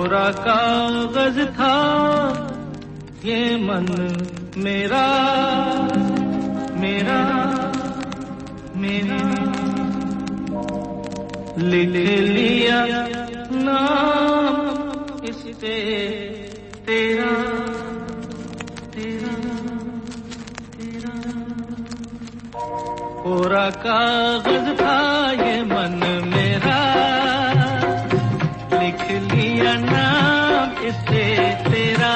कोरा कागज था ये मन मेरा मेरा मेरा, लिख लिया नाम इस पे तेरा तेरा तेरा। कोरा कागज था ये मन मेरा, लिख लिया नाम इस पे तेरा।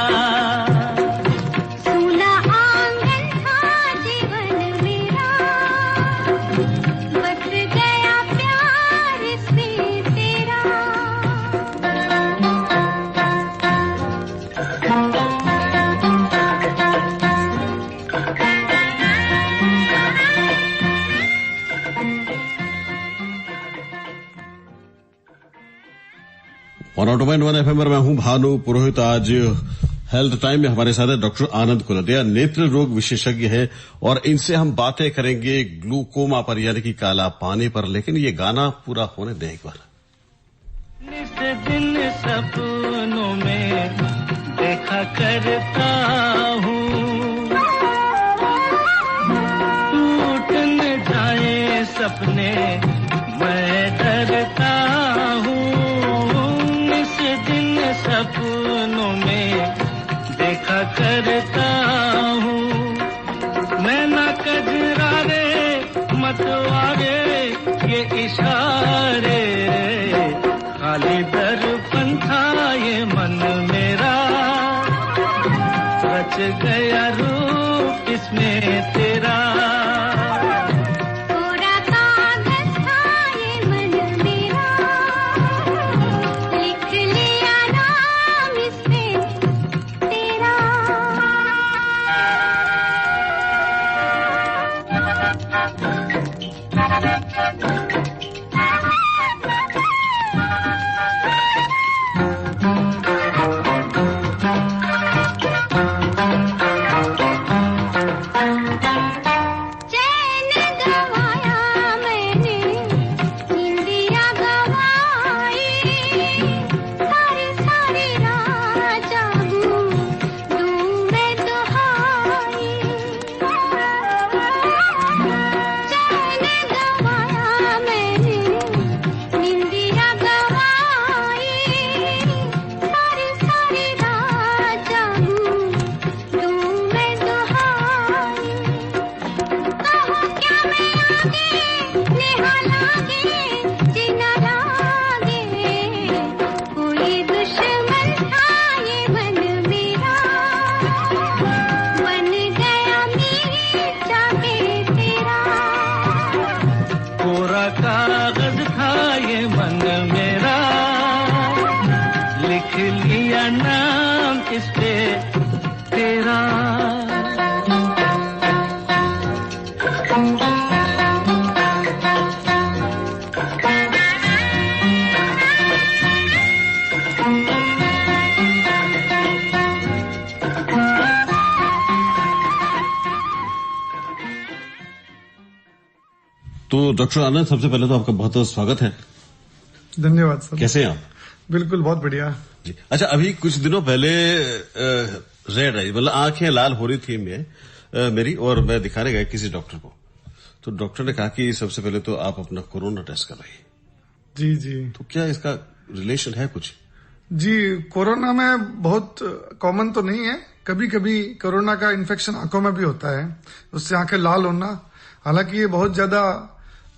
वन FM मैं हूं भानु पुरोहित। आज हेल्थ टाइम में हमारे साथ है डॉक्टर आनंद कुलदिया, नेत्र रोग विशेषज्ञ हैं और इनसे हम बातें करेंगे ग्लूकोमा पर यानी कि काला पानी पर। लेकिन ये गाना पूरा होने दें एक बार। निस दिन सपनों में देखा करता हूँ, टूट न जाए सपने मैं डरता हूँ। सपनों में देखा करता हूँ मैं, ना कजरारे मतवारे ये इशारे, खाली दर्पण था ये मन मेरा, रच गया रूप इसमें तेरा। कागज था ये मन मेरा, लिख लिया नाम इस पे तेरा। तो डॉक्टर आनंद, सबसे पहले तो आपका बहुत बहुत स्वागत है। धन्यवाद सर। कैसे हैं आप? बिल्कुल, बहुत बढ़िया जी। अच्छा, अभी कुछ दिनों पहले रेड आई, मतलब आंखें लाल हो रही थी मेरी, और मैं दिखाने गया किसी डॉक्टर को, तो डॉक्टर ने कहा कि सबसे पहले तो आप अपना कोरोना टेस्ट कराइए। जी जी। तो क्या इसका रिलेशन है कुछ? जी, कोरोना में बहुत कॉमन तो नहीं है, कभी कभी कोरोना का इन्फेक्शन आंखों में भी होता है, उससे आंखें लाल होना। हालांकि ये बहुत ज्यादा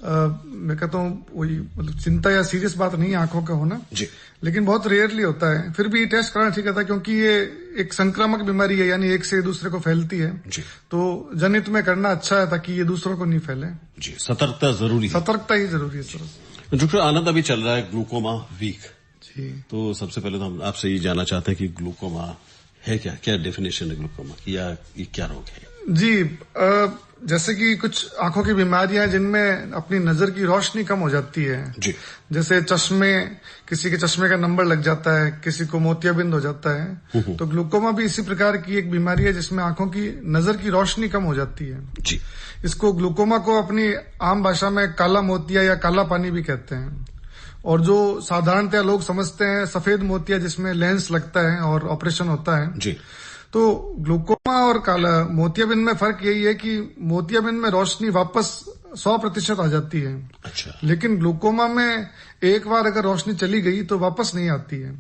मैं कहता हूँ वही मतलब चिंता या सीरियस बात नहीं है आंखों का होना जी, लेकिन बहुत रेयरली होता है। फिर भी टेस्ट कराना ठीक रहता है, क्योंकि ये एक संक्रामक बीमारी है, यानी एक से दूसरे को फैलती है जी। तो जनित में करना अच्छा है ताकि ये दूसरों को नहीं फैले। जी, सतर्कता जरूरी है। सतर्कता ही जरूरी है सर। डॉक्टर आनंद, अभी चल रहा है ग्लूकोमा वीक जी। तो सबसे पहले तो हम आपसे ये जानना चाहते हैं कि ग्लूकोमा है क्या, क्या डेफिनेशन है ग्लूकोमा की, या ये क्या रोग है? जी, जैसे कि कुछ आंखों की बीमारियां हैं जिनमें अपनी नजर की रोशनी कम हो जाती है जी। जैसे चश्मे, किसी के चश्मे का नंबर लग जाता है, किसी को मोतियाबिंद हो जाता है। तो ग्लूकोमा भी इसी प्रकार की एक बीमारी है जिसमें आंखों की नजर की रोशनी कम हो जाती है जी। इसको ग्लूकोमा को अपनी आम भाषा में काला मोतिया या काला पानी भी कहते हैं। और जो साधारणतः लोग समझते हैं सफेद मोतिया जिसमें लेंस लगता है और ऑपरेशन होता है जी। तो ग्लूकोमा और काला मोतियाबिंद में फर्क यही है कि मोतियाबिंद में रोशनी वापस 100% आ जाती है। अच्छा। लेकिन ग्लूकोमा में एक बार अगर रोशनी चली गई तो वापस नहीं आती है,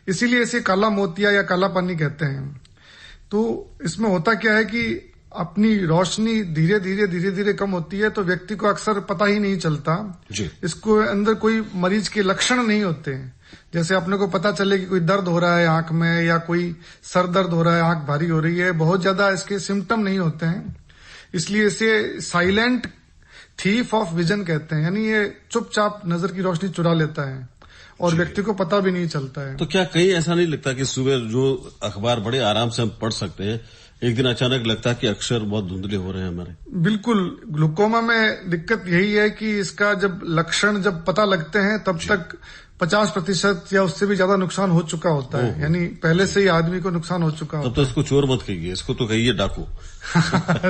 इसीलिए इसे काला मोतिया या काला पानी कहते हैं। तो इसमें होता क्या है कि अपनी रोशनी धीरे धीरे कम होती है तो व्यक्ति को अक्सर पता ही नहीं चलता जी। इसको अंदर कोई मरीज के लक्षण नहीं होते हैं। जैसे अपने को पता चले कि कोई दर्द हो रहा है आंख में या कोई सर दर्द हो रहा है, आंख भारी हो रही है, बहुत ज्यादा इसके सिम्टम नहीं होते हैं। इसलिए इसे साइलेंट थीफ ऑफ विजन कहते हैं, यानी ये चुपचाप नजर की रोशनी चुरा लेता है और व्यक्ति को पता भी नहीं चलता है। तो क्या कहीं ऐसा नहीं लगता कि सुबह जो अखबार बड़े आराम से हम पढ़ सकते हैं, एक दिन अचानक लगता है कि अक्षर बहुत धुंधले हो रहे हैं हमारे? बिल्कुल, ग्लूकोमा में दिक्कत यही है कि इसका जब लक्षण जब पता लगते हैं तब तक 50% या उससे भी ज्यादा नुकसान हो चुका होता है, यानी पहले से ही आदमी को नुकसान हो चुका होता है। तब तो इसको चोर मत कहिए, इसको तो कहिए डाकू।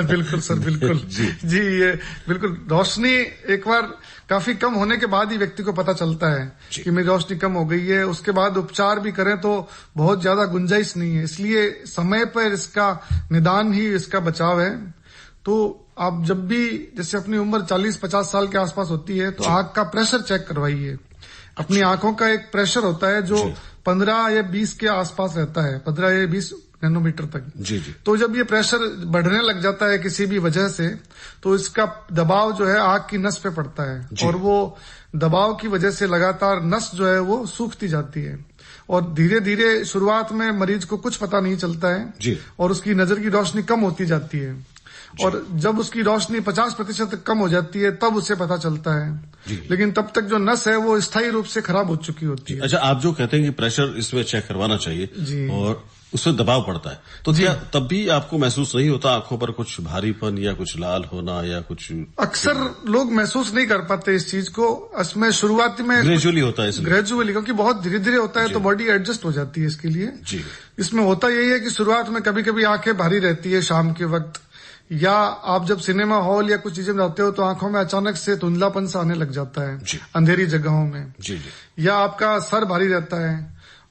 बिल्कुल सर, बिल्कुल जी ये बिल्कुल रोशनी एक बार काफी कम होने के बाद ही व्यक्ति को पता चलता है कि मेरी रोशनी कम हो गई है। उसके बाद उपचार भी करें तो बहुत ज्यादा गुंजाइश नहीं है, इसलिए समय पर इसका निदान ही इसका बचाव है। तो आप जब भी जैसे अपनी उम्र 40-50 साल के आसपास होती है तो आंख का प्रेशर चेक करवाइए। अपनी आंखों का एक प्रेशर होता है जो 15 या 20 के आसपास रहता है, 15 या 20 नैनोमीटर तक। जी जी। तो जब ये प्रेशर बढ़ने लग जाता है किसी भी वजह से तो इसका दबाव जो है आंख की नस पे पड़ता है और वो दबाव की वजह से लगातार नस जो है वो सूखती जाती है और धीरे धीरे शुरुआत में मरीज को कुछ पता नहीं चलता है जी। और उसकी नजर की रोशनी कम होती जाती है और जब उसकी रोशनी 50% तक कम हो जाती है तब उसे पता चलता है। लेकिन तब तक जो नस है वो स्थायी रूप से खराब हो चुकी होती है। अच्छा, आप जो कहते हैं कि प्रेशर इसमें चेक करवाना चाहिए और उसमें दबाव पड़ता है, तो क्या तब भी आपको महसूस नहीं होता आंखों पर कुछ भारीपन या कुछ लाल होना या कुछ? अक्सर लोग महसूस नहीं कर पाते इस चीज को। इसमें शुरुआती में ग्रेजुअली होता है, ग्रेजुअली, क्योंकि बहुत धीरे धीरे होता है तो बॉडी एडजस्ट हो जाती है इसके लिए जी। इसमें होता यही है कि शुरुआत में कभी कभी आंखें भारी रहती है शाम के वक्त, या आप जब सिनेमा हॉल या कुछ चीजें में जाते हो तो आंखों में अचानक से धुंधलापन सा आने लग जाता है अंधेरी जगहों में जी। या आपका सर भारी रहता है।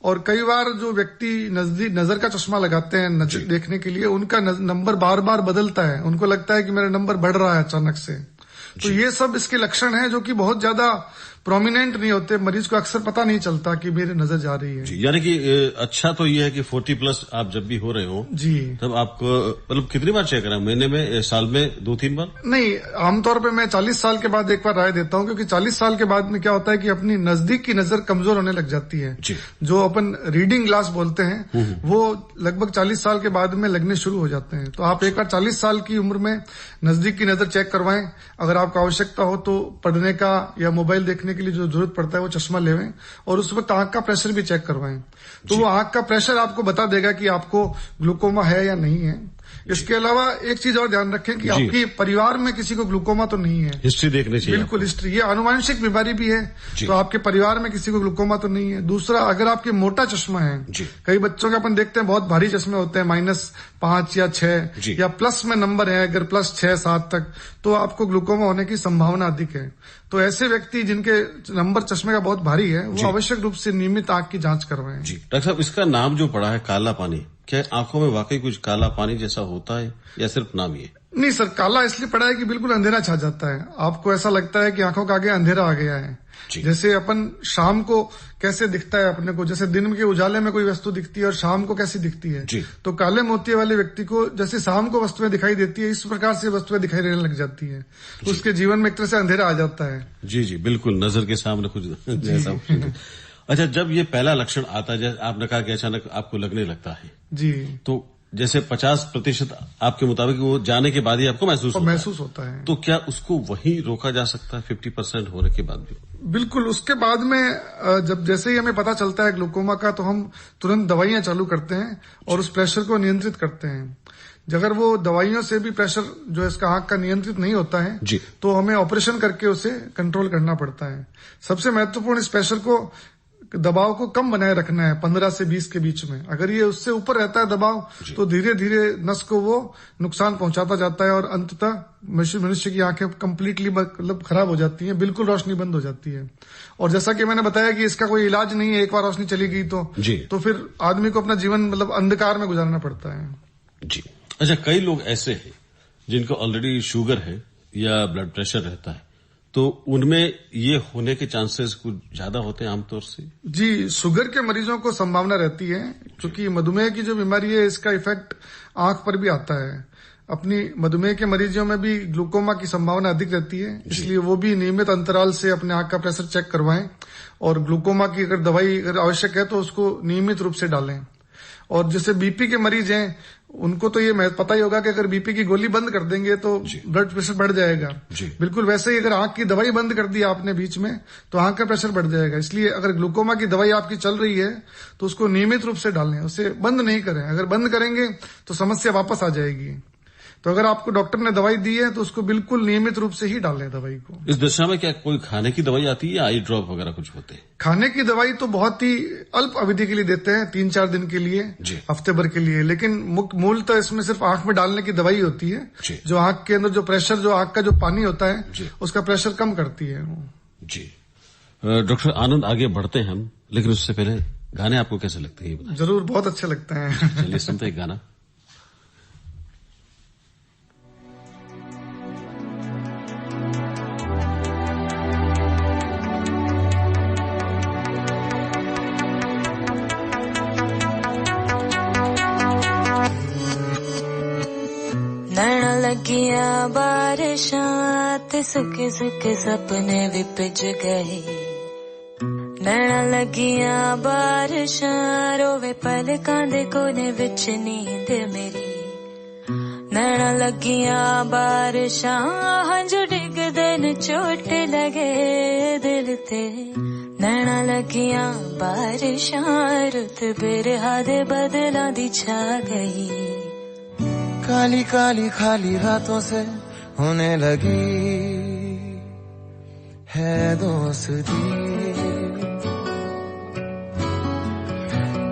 और कई बार जो व्यक्ति नजर का चश्मा लगाते हैं देखने के लिए, उनका नंबर बार बार बदलता है, उनको लगता है कि मेरा नंबर बढ़ रहा है अचानक से। तो ये सब इसके लक्षण हैं जो कि बहुत ज्यादा प्रोमिनेंट नहीं होते, मरीज को अक्सर पता नहीं चलता कि मेरी नजर जा रही है। यानी कि अच्छा तो ये है कि 40+ आप जब भी हो रहे हो जी तब आपको मतलब कितनी बार चेक करा? महीने में, साल में 2-3 बार? नहीं, आमतौर पे मैं 40 साल के बाद एक बार राय देता हूँ, क्योंकि 40 साल के बाद में क्या होता है कि अपनी नजदीक की नजर कमजोर होने लग जाती है। जो अपन रीडिंग ग्लास बोलते हैं वो लगभग 40 साल के बाद में लगने शुरू हो जाते हैं। तो आप एक बार 40 साल की उम्र में नजदीक की नजर चेक करवाएं। अगर आपको आवश्यकता हो तो पढ़ने का या मोबाइल देखने के लिए जो जरूरत पड़ता है वो चश्मा लेवें और उस वक्त आंख का प्रेशर भी चेक करवाएं। तो वो आंख का प्रेशर आपको बता देगा कि आपको ग्लूकोमा है या नहीं है। इसके अलावा एक चीज और ध्यान रखें कि आपके परिवार में किसी को ग्लूकोमा तो नहीं है। हिस्ट्री देखनी चाहिए। बिल्कुल हिस्ट्री, ये आनुवंशिक बीमारी भी है तो आपके परिवार में किसी को ग्लूकोमा तो नहीं है। दूसरा, अगर आपके मोटा चश्मा है, कई बच्चों के अपन देखते हैं बहुत भारी चश्मे होते हैं, -5 या 6 या प्लस में नंबर है, अगर +6-7 तक, तो आपको ग्लूकोमा होने की संभावना अधिक है। तो ऐसे व्यक्ति जिनके नंबर चश्मे का बहुत भारी है वो आवश्यक रूप से नियमित आंख की जांच करवाएं। डॉक्टर साहब, इसका नाम जो पड़ा है काला पानी, क्या आंखों में वाकई कुछ काला पानी जैसा होता है या सिर्फ नाम ही है? नहीं सर, काला इसलिए पड़ा है कि बिल्कुल अंधेरा छा जाता है। आपको ऐसा लगता है कि आंखों के आगे अंधेरा आ गया है। जैसे अपन शाम को कैसे दिखता है अपने को, जैसे दिन के उजाले में कोई वस्तु दिखती है और शाम को कैसी दिखती है, तो काले मोतिये वाले व्यक्ति को जैसे शाम को वस्तुएं दिखाई देती है, इस प्रकार से वस्तुएं दिखाई देने लग जाती है। तो उसके जीवन में एक तरह से अंधेरा आ जाता है। जी जी, बिल्कुल नजर के सामने कुछ जैसा। अच्छा, जब ये पहला लक्षण आता है, जैसे आपने कहा कि अचानक आपको लगने लगता है जी, तो जैसे 50% आपके मुताबिक वो जाने के बाद ही आपको महसूस होता है, तो क्या उसको वहीं रोका जा सकता है 50% होने के बाद भी? बिल्कुल, उसके बाद में जब जैसे ही हमें पता चलता है ग्लूकोमा का, तो हम तुरंत दवाइयां चालू करते हैं और उस प्रेशर को नियंत्रित करते हैं। अगर वो दवाइयों से भी प्रेशर जो है इसका आंख का नियंत्रित नहीं होता है तो हमें ऑपरेशन करके उसे कंट्रोल करना पड़ता है। सबसे महत्वपूर्ण इस प्रेशर को दबाव को कम बनाए रखना है 15 से 20 के बीच में। अगर ये उससे ऊपर रहता है दबाव तो धीरे धीरे नस को वो नुकसान पहुंचाता जाता है और अंततः मनुष्य की आंखें कंप्लीटली मतलब खराब हो जाती हैं, बिल्कुल रोशनी बंद हो जाती है। और जैसा कि मैंने बताया कि इसका कोई इलाज नहीं है, एक बार रोशनी चली गई तो फिर आदमी को अपना जीवन मतलब अंधकार में गुजारना पड़ता है। जी। अच्छा, कई लोग ऐसे हैं जिनको ऑलरेडी शुगर है या ब्लड प्रेशर रहता है, तो उनमें ये होने के चांसेस कुछ ज्यादा होते हैं आमतौर से? जी, शुगर के मरीजों को संभावना रहती है, क्योंकि मधुमेह की जो बीमारी है इसका इफेक्ट आंख पर भी आता है। अपनी मधुमेह के मरीजों में भी ग्लूकोमा की संभावना अधिक रहती है, इसलिए वो भी नियमित अंतराल से अपने आंख का प्रेशर चेक करवाएं और ग्लूकोमा की अगर दवाई अगर आवश्यक है तो उसको नियमित रूप से डालें। और जैसे बीपी के मरीज हैं उनको तो ये पता ही होगा कि अगर बीपी की गोली बंद कर देंगे तो ब्लड प्रेशर बढ़ जाएगा। बिल्कुल वैसे ही अगर आंख की दवाई बंद कर दी आपने बीच में तो आंख का प्रेशर बढ़ जाएगा। इसलिए अगर ग्लूकोमा की दवाई आपकी चल रही है तो उसको नियमित रूप से डालें, उसे बंद नहीं करें। अगर बंद करेंगे तो समस्या वापस आ जाएगी। तो अगर आपको डॉक्टर ने दवाई दी है तो उसको बिल्कुल नियमित रूप से ही डालें दवाई को। इस दशा में क्या कोई खाने की दवाई आती है या आई ड्रॉप वगैरह कुछ होते हैं? खाने की दवाई तो बहुत ही अल्प अवधि के लिए देते हैं, 3-4 दिन के लिए, हफ्ते भर के लिए। लेकिन मूलतः इसमें सिर्फ आंख में डालने की दवाई होती है, जो आंख के अंदर जो प्रेशर, जो आंख का जो पानी होता है उसका प्रेशर कम करती है। जी डॉक्टर आनंद, आगे बढ़ते हैं हम, लेकिन उससे पहले गाने आपको कैसे लगते हैं? जरूर, बहुत अच्छे लगते हैं। चलिए सुनते हैं गाना। नैना लगियां बारिशां ते सुके सुके सपने भी भिज गए। नैना लगियां बारिशां रोवे पलकां दे कोने विच नींद मेरी। नैना लगियां बारिशां हंझू डिगदे न चोट लगे दिल ते। नैना लगियां बारिशां रुत बिरहा दे बदलां दी छा गई। काली काली खाली रातों से होने लगी है दोस्ती।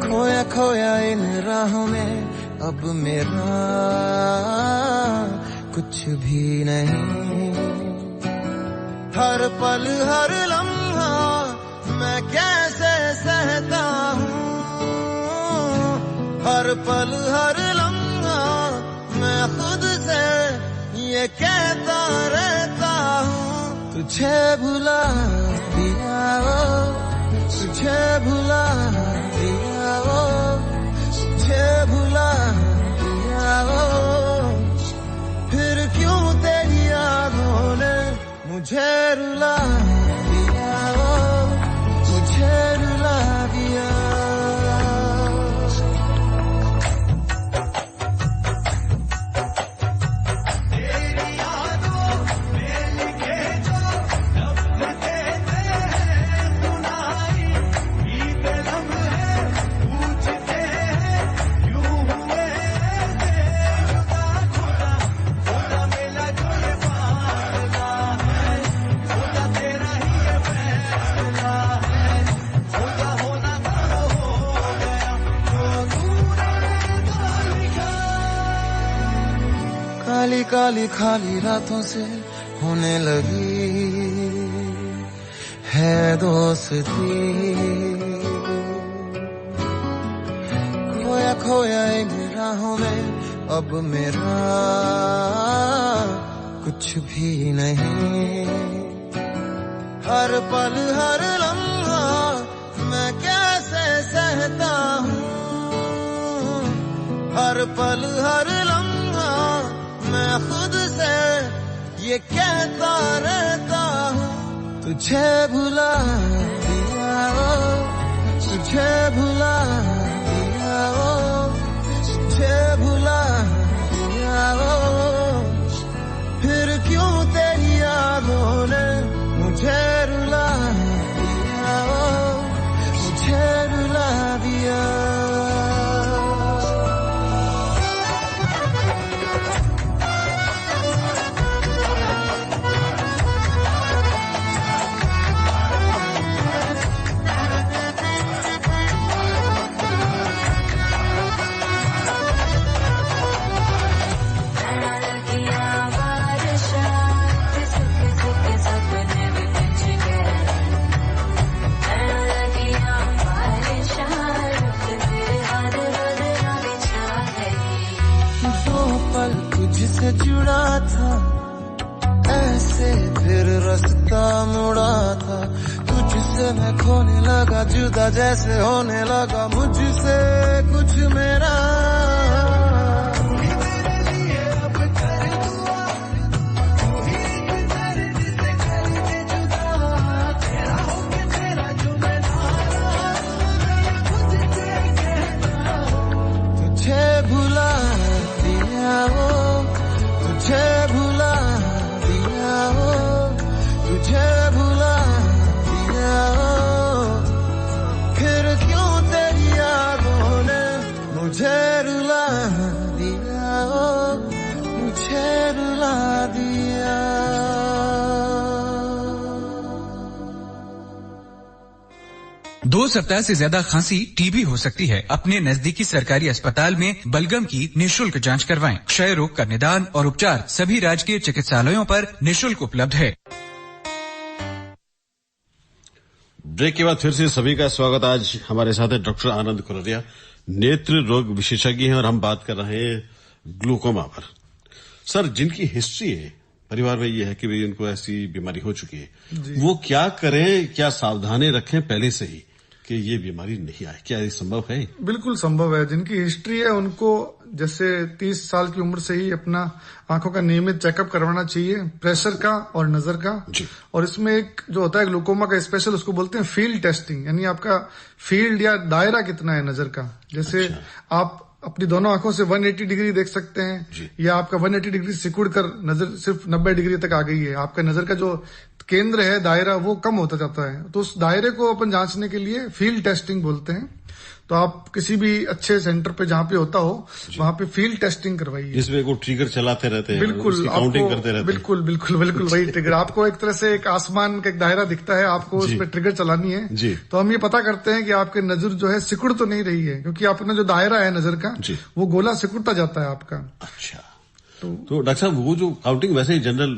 खोया खोया इन राहों में अब मेरा कुछ भी नहीं। हर पल हर लम्हा मैं कैसे सहता हूँ। हर पल हर लम्हा मैं खुद से ये कहता रहता हूँ। तुझे भुला दिया वो, तुझे भुला दिया वो, तुझे भुला दिया वो। फिर क्यों तेरी यादों ने मुझे रुला दिया वो, मुझे रुला दिया। काली काली खाली रातों से होने लगी है दोस्ती। खोया खोया इन राहों में अब मेरा कुछ भी नहीं। हर पल हर लम्हा मैं कैसे सहता हूँ। हर पल हर लम्हा मैं खुद से ये कहता रहता हूँ। तुझे भुला दिया वो, तुझे भुला दिया वो, तुझे भुला दिया वो। फिर क्यों तेरी यादों ने मुझे रुला दिया वो, मुझे रुला दिया। तुझसे मैं खोने लगा, जुदा जैसे होने लगा मुझसे कुछ मेरा। दो सप्ताह से ज्यादा खांसी टीबी हो सकती है। अपने नजदीकी सरकारी अस्पताल में बलगम की निःशुल्क जांच करवाएं। क्षय रोग का निदान और उपचार सभी राजकीय चिकित्सालयों पर निःशुल्क उपलब्ध है। ब्रेक के बाद फिर से सभी का स्वागत। आज हमारे साथ है डॉक्टर आनंद कुलरिया, नेत्र रोग विशेषज्ञ हैं और हम बात कर रहे हैं ग्लूकोमा पर। सर, जिनकी हिस्ट्री है परिवार में ये है कि भाई उनको ऐसी बीमारी हो चुकी है, वो क्या करें, क्या सावधानी रखें पहले से ही कि ये बीमारी नहीं आए? क्या ये संभव है? बिल्कुल संभव है। जिनकी हिस्ट्री है उनको जैसे 30 साल की उम्र से ही अपना आंखों का नियमित चेकअप करवाना चाहिए, प्रेशर का और नजर का। और इसमें एक जो होता है ग्लूकोमा का स्पेशल, उसको बोलते हैं फील्ड टेस्टिंग, यानी आपका फील्ड या दायरा कितना है नजर का। जैसे आप अपनी दोनों आंखों से 180 डिग्री देख सकते हैं, या आपका 180 डिग्री सिकुड़ कर नजर सिर्फ 90 डिग्री तक आ गई है, आपका नजर का जो केंद्र है दायरा वो कम होता जाता है, तो उस दायरे को अपन जांचने के लिए फील्ड टेस्टिंग बोलते हैं। तो आप किसी भी अच्छे सेंटर पे जहाँ पे होता हो वहाँ पे फील्ड टेस्टिंग करवाइए। इसमें वो ट्रिगर चलाते रहते हैं, बिल्कुल काउंटिंग करते रहते हैं। बिल्कुल बिल्कुल बिल्कुल वही ट्रिगर। आपको एक तरह से एक आसमान का एक दायरा दिखता है, आपको उस पर ट्रिगर चलानी है। तो हम ये पता करते हैं कि आपके नजर जो है सिकुड़ तो नहीं रही है, क्योंकि अपना जो दायरा है नजर का वो गोला सिकुड़ता जाता है आपका। अच्छा, तो डॉक्टर साहब वो जो काउंटिंग वैसे ही जनरल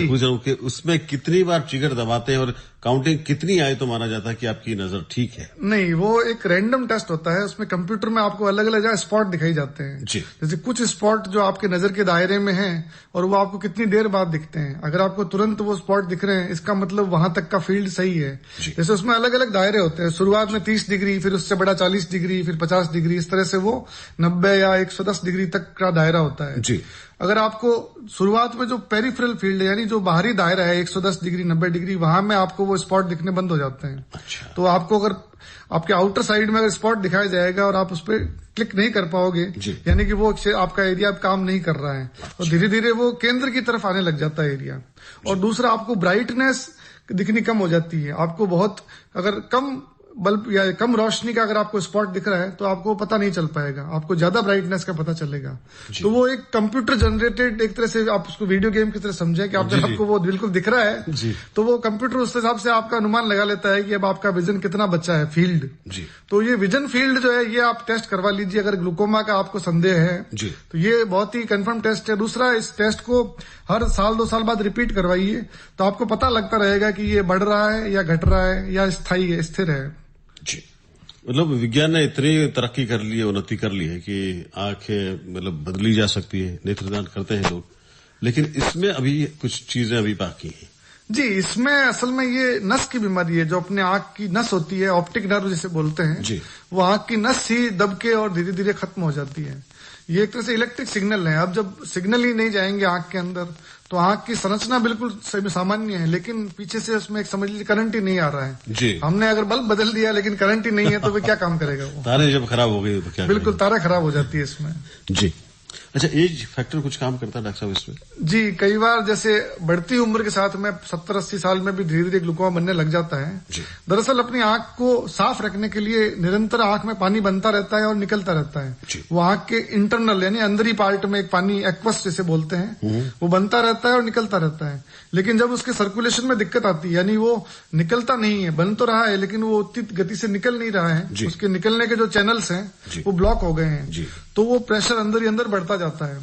पूछ रहा हूँ कि उसमें कितनी बार ट्रिगर दबाते हैं और काउंटिंग कितनी आए तो माना जाता है कि आपकी नजर ठीक है? नहीं, वो एक रैंडम टेस्ट होता है। उसमें कंप्यूटर में आपको अलग अलग जगह स्पॉट दिखाई जाते हैं। जैसे कुछ स्पॉट जो आपके नजर के दायरे में हैं और वो आपको कितनी देर बाद दिखते हैं। अगर आपको तुरंत वो स्पॉट दिख रहे हैं, इसका मतलब वहां तक का फील्ड सही है। जैसे उसमें अलग अलग दायरे होते हैं, शुरुआत में 30 डिग्री, फिर उससे बड़ा 40 डिग्री, फिर 50 डिग्री, इस तरह से वो 90 या 110 डिग्री तक का दायरा होता है। अगर आपको शुरुआत में जो पेरिफेरल फील्ड है, यानी जो बाहरी दायरा है 110 डिग्री 90 डिग्री, वहां में आपको वो स्पॉट दिखने बंद हो जाते हैं। अच्छा। तो आपको अगर आपके आउटर साइड में अगर स्पॉट दिखाया जाएगा और आप उस पर क्लिक नहीं कर पाओगे, यानी कि वो आपका एरिया काम नहीं कर रहा है, और धीरे धीरे वो केंद्र की तरफ आने लग जाता है एरिया। और दूसरा, आपको ब्राइटनेस दिखनी कम हो जाती है। आपको बहुत अगर कम बल्ब या कम रोशनी का अगर आपको स्पॉट दिख रहा है तो आपको पता नहीं चल पाएगा, आपको ज्यादा ब्राइटनेस का पता चलेगा। तो वो एक कंप्यूटर जनरेटेड, एक तरह से आप उसको वीडियो गेम की तरह समझे कि आपको वो बिल्कुल दिख रहा है, तो वो कंप्यूटर उस हिसाब से आपका अनुमान लगा लेता है कि अब आपका विजन कितना बचा है, फील्ड। तो ये विजन फील्ड जो है ये आप टेस्ट करवा लीजिए अगर ग्लूकोमा का आपको संदेह है। तो ये बहुत ही कंफर्म टेस्ट है। दूसरा, इस टेस्ट को हर साल 2 साल बाद रिपीट करवाइए, तो आपको पता लगता रहेगा कि ये बढ़ रहा है या घट रहा है या स्थायी है, स्थिर है। जी, मतलब विज्ञान ने इतनी तरक्की कर ली है, उन्नति कर ली है कि आंखें मतलब बदली जा सकती है, नेत्रदान करते हैं लोग, लेकिन इसमें अभी कुछ चीजें अभी बाकी हैं। जी, इसमें असल में ये नस की बीमारी है, जो अपने आंख की नस होती है, ऑप्टिक नर्व जिसे बोलते हैं जी, वो आंख की नस ही दब के और धीरे धीरे खत्म हो जाती है। ये एक तरह से इलेक्ट्रिक सिग्नल है। अब जब सिग्नल ही नहीं जाएंगे आंख के अंदर तो आंख की संरचना बिल्कुल सामान्य है, लेकिन पीछे से उसमें एक समझ लीजिए करंट ही नहीं आ रहा है जी। हमने अगर बल्ब बदल दिया लेकिन करंट ही नहीं है तो वे क्या काम करेगा? वो तारे जब खराब हो गई तो क्या? बिल्कुल, तारा खराब हो जाती है इसमें जी। अच्छा, एज फैक्टर कुछ काम करता है डॉक्टर साहब इसमें? जी, कई बार जैसे बढ़ती उम्र के साथ में 70-80 साल में भी धीरे धीरे ग्लूकोमा बनने लग जाता है। दरअसल अपनी आंख को साफ रखने के लिए निरंतर आंख में पानी बनता रहता है और निकलता रहता है। वो आंख के इंटरनल यानी अंदरी पार्ट में एक पानी, एक्वस जिसे बोलते हैं, वो बनता रहता है और निकलता रहता है। लेकिन जब उसके सर्कुलेशन में दिक्कत आती है, यानी वो निकलता नहीं है, बन तो रहा है लेकिन वो उतनी गति से निकल नहीं रहा है, उसके निकलने के जो चैनल्स हैं वो ब्लॉक हो गए हैं, तो वो प्रेशर अंदर ही अंदर बढ़ता जाता है।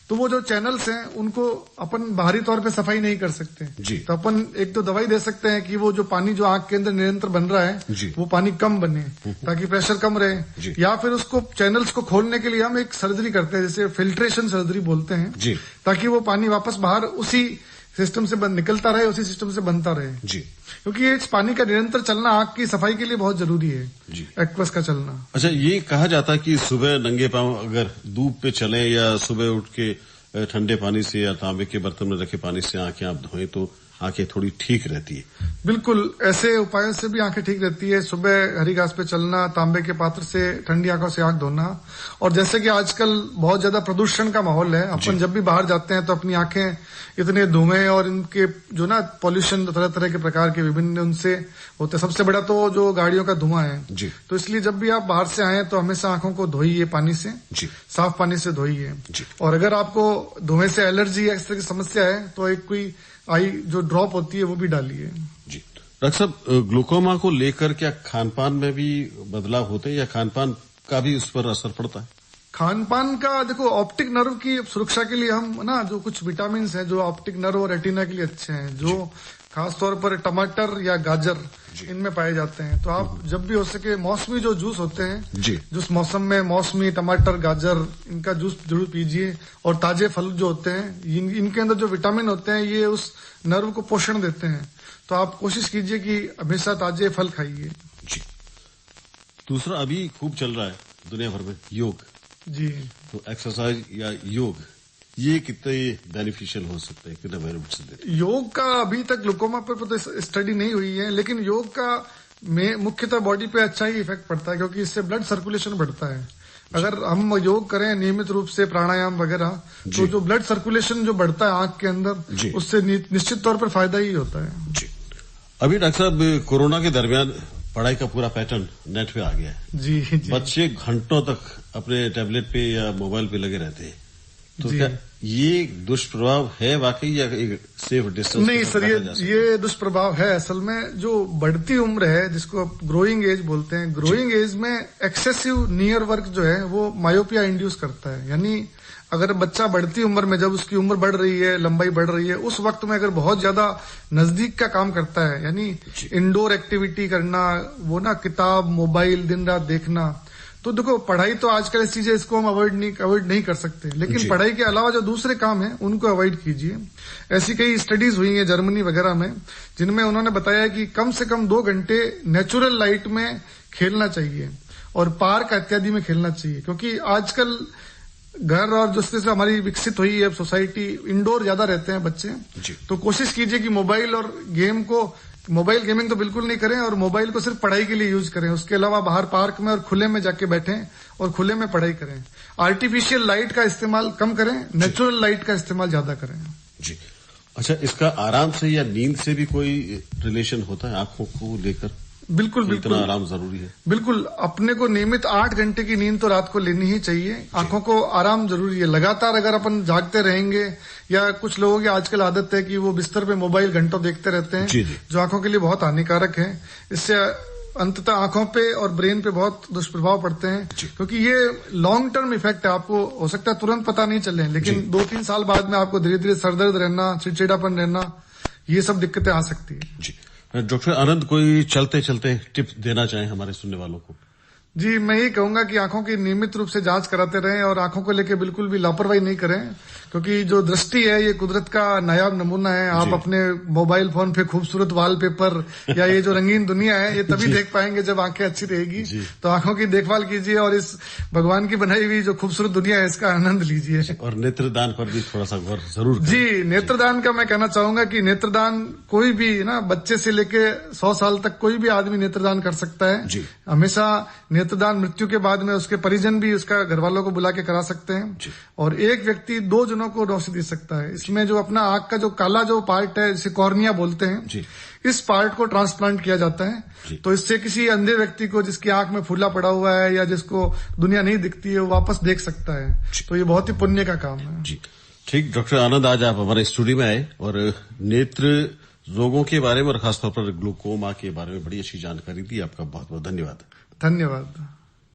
तो वो जो चैनल्स हैं उनको अपन बाहरी तौर पे सफाई नहीं कर सकते जी। तो अपन एक तो दवाई दे सकते हैं कि वो जो पानी जो आंख के अंदर निरंतर बन रहा है वो पानी कम बने ताकि प्रेशर कम रहे, या फिर उसको चैनल्स को खोलने के लिए हम एक सर्जरी करते हैं जिसे फिल्ट्रेशन सर्जरी बोलते हैं, ताकि वो पानी वापस बाहर उसी सिस्टम से निकलता रहे, उसी सिस्टम से बनता रहे जी, क्योंकि इस पानी का निरंतर चलना आंख की सफाई के लिए बहुत जरूरी है जी, एक्वस का चलना। अच्छा, ये कहा जाता है कि सुबह नंगे पांव अगर धूप पे चलें या सुबह उठ के ठंडे पानी से या तांबे के बर्तन में रखे पानी से आंखें आप धोएं तो आंखें थोड़ी ठीक रहती है। बिल्कुल, ऐसे उपायों से भी आंखें ठीक रहती है। सुबह हरी घास पे चलना, तांबे के पात्र से ठंडी आंखों से आंख धोना, और जैसे कि आजकल बहुत ज्यादा प्रदूषण का माहौल है, अपन जब भी बाहर जाते हैं तो अपनी आंखें इतने धुएं और इनके जो ना पॉल्यूशन तरह तरह के प्रकार के विभिन्न उनसे होते, सबसे बड़ा तो जो गाड़ियों का धुआं है जी। तो इसलिए जब भी आप बाहर से आए तो हमेशा आंखों को धोइए पानी से जी, साफ पानी से धोइए। और अगर आपको धुएं से एलर्जी या इस तरह की समस्या है तो एक कोई आई जो ड्रॉप होती है वो भी डालिए। जी डॉक्टर साहब, ग्लूकोमा को लेकर क्या खान पान में भी बदलाव होते हैं या खान पान का भी उस पर असर पड़ता है? खान पान का देखो, ऑप्टिक नर्व की सुरक्षा के लिए हम ना जो कुछ विटामिन हैं जो ऑप्टिक नर्व और रेटिना के लिए अच्छे हैं, जो खासतौर पर टमाटर या गाजर इनमें पाए जाते हैं, तो आप जब भी हो सके मौसमी जो जूस होते हैं जिस मौसम में मौसमी टमाटर गाजर इनका जूस जरूर पीजिए। और ताजे फल जो होते हैं इनके अंदर जो विटामिन होते हैं ये उस नर्व को पोषण देते हैं, तो आप कोशिश कीजिए कि हमेशा ताजे फल खाइए। जी। दूसरा अभी खूब चल रहा है दुनिया भर में योग जी, तो एक्सरसाइज या योग ये कितने बेनिफिशियल हो सकते हैं, कितने बेनिफिट्स देते हैं? योग का अभी तक ग्लूकोमा पर तो स्टडी नहीं हुई है, लेकिन योग का मुख्यतः बॉडी पे अच्छा ही इफेक्ट पड़ता है क्योंकि इससे ब्लड सर्कुलेशन बढ़ता है। अगर हम योग करें नियमित रूप से प्राणायाम वगैरह तो जो ब्लड सर्कुलेशन जो बढ़ता है आंख के अंदर उससे निश्चित तौर पर फायदा ही होता है। जी। अभी डॉक्टर साहब कोरोना के दरमियान पढ़ाई का पूरा पैटर्न नेट पे आ गया है। जी, जी। बच्चे घंटों तक अपने टैबलेट पे या मोबाइल पे लगे रहते हैं, तो क्या ये दुष्प्रभाव है वाकई या एक सेफ डिस्टेंस? नहीं सर, ये दुष्प्रभाव है। असल में जो बढ़ती उम्र है जिसको आप ग्रोइंग एज बोलते हैं, ग्रोइंग एज में एक्सेसिव नियर वर्क जो है वो मायोपिया इंड्यूस करता है। यानी अगर बच्चा बढ़ती उम्र में जब उसकी उम्र बढ़ रही है, लंबाई बढ़ रही है, उस वक्त में अगर बहुत ज्यादा नजदीक का काम करता है, यानी इंडोर एक्टिविटी करना, वो ना किताब मोबाइल दिन रात देखना, तो देखो पढ़ाई तो आजकल ऐसी चीज है इसको हम अवॉइड नहीं कर सकते, लेकिन पढ़ाई के अलावा जो दूसरे काम है उनको अवॉइड कीजिए। ऐसी कई स्टडीज हुई है जर्मनी वगैरह में जिनमें उन्होंने बताया कि कम से कम 2 घंटे नेचुरल लाइट में खेलना चाहिए और पार्क इत्यादि में खेलना चाहिए, क्योंकि आजकल घर और जिस तरह से हमारी विकसित हुई है सोसाइटी, इंडोर ज्यादा रहते हैं बच्चे, तो कोशिश कीजिए कि मोबाइल और मोबाइल गेमिंग तो बिल्कुल नहीं करें और मोबाइल को सिर्फ पढ़ाई के लिए यूज करें। उसके अलावा बाहर पार्क में और खुले में जाके बैठें और खुले में पढ़ाई करें। आर्टिफिशियल लाइट का इस्तेमाल कम करें, नेचुरल लाइट का इस्तेमाल ज्यादा करें। जी। अच्छा, इसका आराम से या नींद से भी कोई रिलेशन होता है आंखों को लेकर? बिल्कुल बिल्कुल, इतना आराम जरूरी है। बिल्कुल, अपने को नियमित 8 घंटे की नींद तो रात को लेनी ही चाहिए। आंखों को आराम जरूरी है। लगातार अगर अपन जागते रहेंगे, या कुछ लोगों की आजकल आदत है कि वो बिस्तर पे मोबाइल घंटों देखते रहते हैं, जो आंखों के लिए बहुत हानिकारक है। इससे अंततः आंखों पे और ब्रेन पे बहुत दुष्प्रभाव पड़ते हैं, क्योंकि ये लॉन्ग टर्म इफेक्ट है। आपको हो सकता है तुरंत पता नहीं चले, लेकिन 2-3 साल बाद में आपको धीरे धीरे सरदर्द रहना, चिड़चिड़ापन रहना, ये सब दिक्कतें आ सकती है। जी। डॉक्टर आनंद, कोई चलते चलते टिप देना चाहें हमारे सुनने वालों को? जी, मैं यही कहूंगा कि आंखों की नियमित रूप से जांच कराते रहें और आंखों को लेकर बिल्कुल भी लापरवाही नहीं करें, क्योंकि जो दृष्टि है ये कुदरत का नायाब नमूना है। आप अपने मोबाइल फोन पे खूबसूरत वॉलपेपर या ये जो रंगीन दुनिया है ये तभी देख पाएंगे जब आंखें अच्छी रहेगी। तो आंखों की देखभाल कीजिए और इस भगवान की बनाई हुई जो खूबसूरत दुनिया है इसका आनंद लीजिए। और नेत्रदान पर भी थोड़ा सा गौर जरूर करें। जी, नेत्रदान का मैं कहना चाहूंगा कि नेत्रदान कोई भी ना, बच्चे से लेके 100 साल तक कोई भी आदमी नेत्रदान कर सकता है। हमेशा नेत्रदान मृत्यु के बाद में उसके परिजन भी उसका घर वालों को बुला के करा सकते हैं, और एक व्यक्ति 2 जनों को रोशनी दे सकता है। इसमें जो अपना आंख का जो काला जो पार्ट है जिसे कॉर्निया बोलते हैं, इस पार्ट को ट्रांसप्लांट किया जाता है। तो इससे किसी अंधे व्यक्ति को जिसकी आंख में फूला पड़ा हुआ है या जिसको दुनिया नहीं दिखती है वो वापस देख सकता है। तो ये बहुत ही पुण्य का काम है। जी ठीक। डॉक्टर आनंद, आज आप हमारे स्टूडियो में आए और नेत्र रोगों के बारे में और खासतौर पर ग्लूकोमा के बारे में बड़ी अच्छी जानकारी दी। आपका बहुत बहुत धन्यवाद। धन्यवाद।